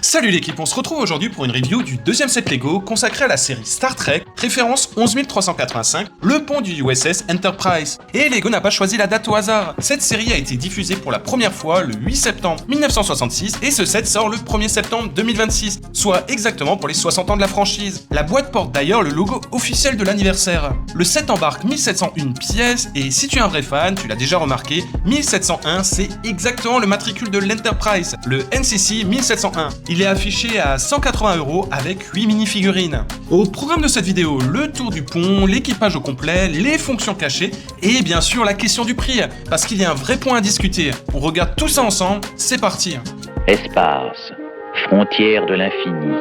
Salut l'équipe, on se retrouve aujourd'hui pour une review du deuxième set Lego consacré à la série Star Trek, référence 11385, le pont du USS Enterprise. Et Lego n'a pas choisi la date au hasard. Cette série a été diffusée pour la première fois le 8 septembre 1966 et ce set sort le 1er septembre 2026, soit exactement pour les 60 ans de la franchise. La boîte porte d'ailleurs le logo officiel de l'anniversaire. Le set embarque 1701 pièces et si tu es un vrai fan, tu l'as déjà remarqué, 1701 c'est exactement le matricule de l'Enterprise, le NCC 1701. Il est affiché à 180 € avec 8 mini-figurines. Au programme de cette vidéo, le tour du pont, l'équipage au complet, les fonctions cachées et bien sûr la question du prix, parce qu'il y a un vrai point à discuter. On regarde tout ça ensemble, c'est parti. Espace, frontière de l'infini.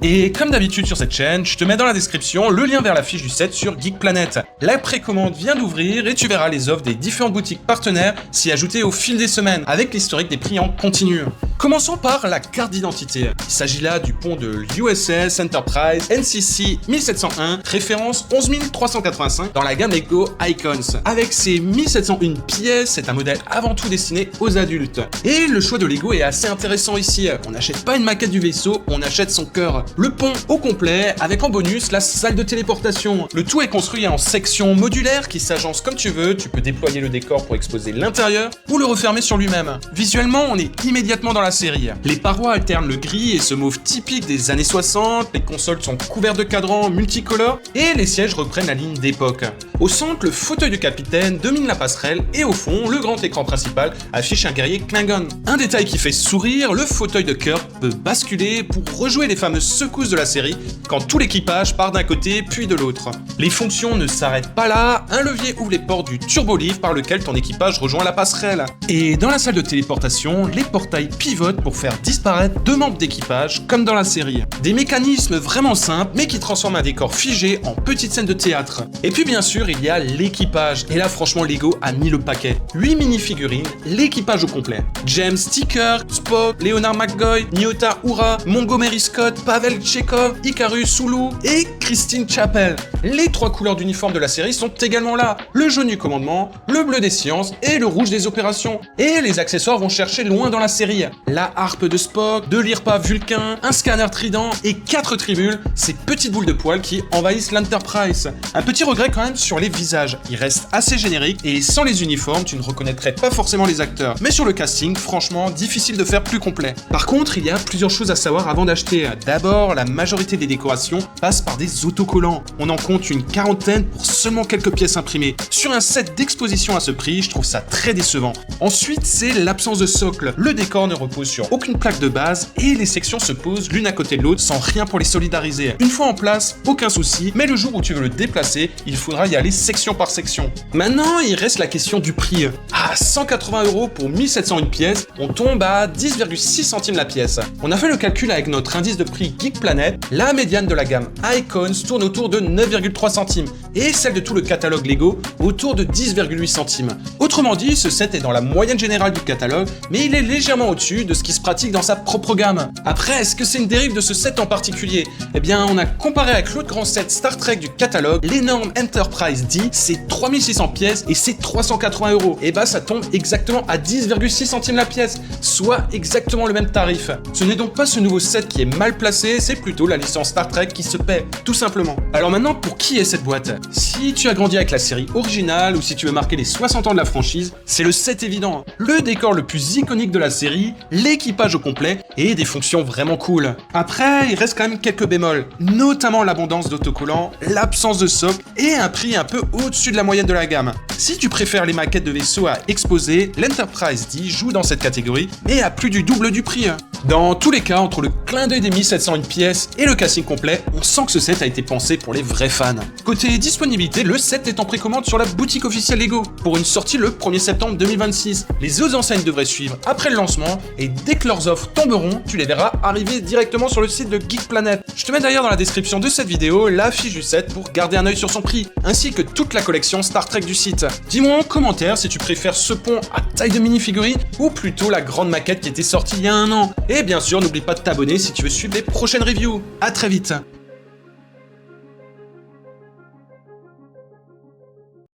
Et comme d'habitude sur cette chaîne, je te mets dans la description le lien vers la fiche du set sur Geek Planet. La précommande vient d'ouvrir et tu verras les offres des différentes boutiques partenaires s'y ajouter au fil des semaines, avec l'historique des prix en continu. Commençons par la carte d'identité. Il s'agit là du pont de l'USS Enterprise NCC 1701, référence 11385 dans la gamme Lego Icons. Avec ses 1701 pièces, c'est un modèle avant tout destiné aux adultes. Et le choix de Lego est assez intéressant ici. On n'achète pas une maquette du vaisseau, on achète son cœur. Le pont au complet, avec en bonus la salle de téléportation. Le tout est construit en sections modulaires qui s'agencent comme tu veux, tu peux déployer le décor pour exposer l'intérieur ou le refermer sur lui-même. Visuellement, on est immédiatement dans la série. Les parois alternent le gris et ce mauve typique des années 60, les consoles sont couvertes de cadrans multicolores et les sièges reprennent la ligne d'époque. Au centre, le fauteuil du capitaine domine la passerelle et au fond, le grand écran principal affiche un guerrier Klingon. Un détail qui fait sourire, le fauteuil de Kirk peut basculer pour rejouer les fameuses secousses de la série quand tout l'équipage part d'un côté puis de l'autre. Les fonctions ne s'arrêtent pas là, un levier ouvre les portes du turbolifte par lequel ton équipage rejoint la passerelle. Et dans la salle de téléportation, les portails pivotent pour faire disparaître deux membres d'équipage comme dans la série. Des mécanismes vraiment simples mais qui transforment un décor figé en petite scène de théâtre. Et puis bien sûr il y a l'équipage et là franchement Lego a mis le paquet. 8 mini-figurines, l'équipage au complet. James Sticker, Spock, Leonard McCoy, Nyota Uhura, Montgomery Scott, Pavel Chekhov, Icarus Sulu et Christine Chapel. Les trois couleurs d'uniforme de la série sont également là. Le jaune du commandement, le bleu des sciences et le rouge des opérations. Et les accessoires vont chercher loin dans la série. La harpe de Spock, de l'IRPA Vulcain, un scanner Trident et 4 tribules, ces petites boules de poils qui envahissent l'Enterprise. Un petit regret quand même sur les visages. Ils restent assez génériques et sans les uniformes, tu ne reconnaîtrais pas forcément les acteurs. Mais sur le casting, franchement, difficile de faire plus complet. Par contre, il y a plusieurs choses à savoir avant d'acheter. D'abord, la majorité des décorations passent par des autocollants. On en compte une quarantaine pour seulement quelques pièces imprimées. Sur un set d'exposition à ce prix, je trouve ça très décevant. Ensuite, c'est l'absence de socle. Le décor ne repose sur aucune plaque de base et les sections se posent l'une à côté de l'autre sans rien pour les solidariser. Une fois en place, aucun souci, mais le jour où tu veux le déplacer, il faudra y aller section par section. Maintenant, il reste la question du prix. À 180 € pour 1701 pièces, on tombe à 10,6 centimes la pièce. On a fait le calcul avec notre indice de prix Geek Planet, la médiane de la gamme Icons tourne autour de 9,3 centimes et celle de tout le catalogue Lego autour de 10,8 centimes. Autrement dit, ce set est dans la moyenne générale du catalogue, mais il est légèrement au-dessus de ce qui se pratique dans sa propre gamme. Après, est-ce que c'est une dérive de ce set en particulier? Eh bien, on a comparé avec l'autre grand set Star Trek du catalogue, l'énorme Enterprise D, c'est 3600 pièces et c'est 380 €. Et bah, ça tombe exactement à 10,6 centimes la pièce, soit exactement le même tarif. Ce n'est donc pas ce nouveau set qui est mal placé, c'est plutôt la licence Star Trek qui se paie, tout simplement. Alors maintenant, pour qui est cette boîte? Si tu as grandi avec la série originale ou si tu veux marquer les 60 ans de la franchise, c'est le set évident. Le décor le plus iconique de la série, l'équipage au complet et des fonctions vraiment cool. Après, il reste quand même quelques bémols, notamment l'abondance d'autocollants, l'absence de socle et un prix un peu au-dessus de la moyenne de la gamme. Si tu préfères les maquettes de vaisseaux à exposer, l'Enterprise D joue dans cette catégorie et à plus du double du prix. Dans tous les cas, entre le clin d'œil des 1701 pièces et le casting complet, on sent que ce set a été pensé pour les vrais fans. Côté disponibilité, le set est en précommande sur la boutique officielle Lego pour une sortie le 1er septembre 2026. Les autres enseignes devraient suivre après le lancement et dès que leurs offres tomberont, tu les verras arriver directement sur le site de Geek Planet. Je te mets d'ailleurs dans la description de cette vidéo la fiche du set pour garder un œil sur son prix, ainsi que toute la collection Star Trek du site. Dis-moi en commentaire si tu préfères ce pont à taille de mini-figurine ou plutôt la grande maquette qui était sortie il y a un an. Et bien sûr, n'oublie pas de t'abonner si tu veux suivre les prochaines reviews. À très vite.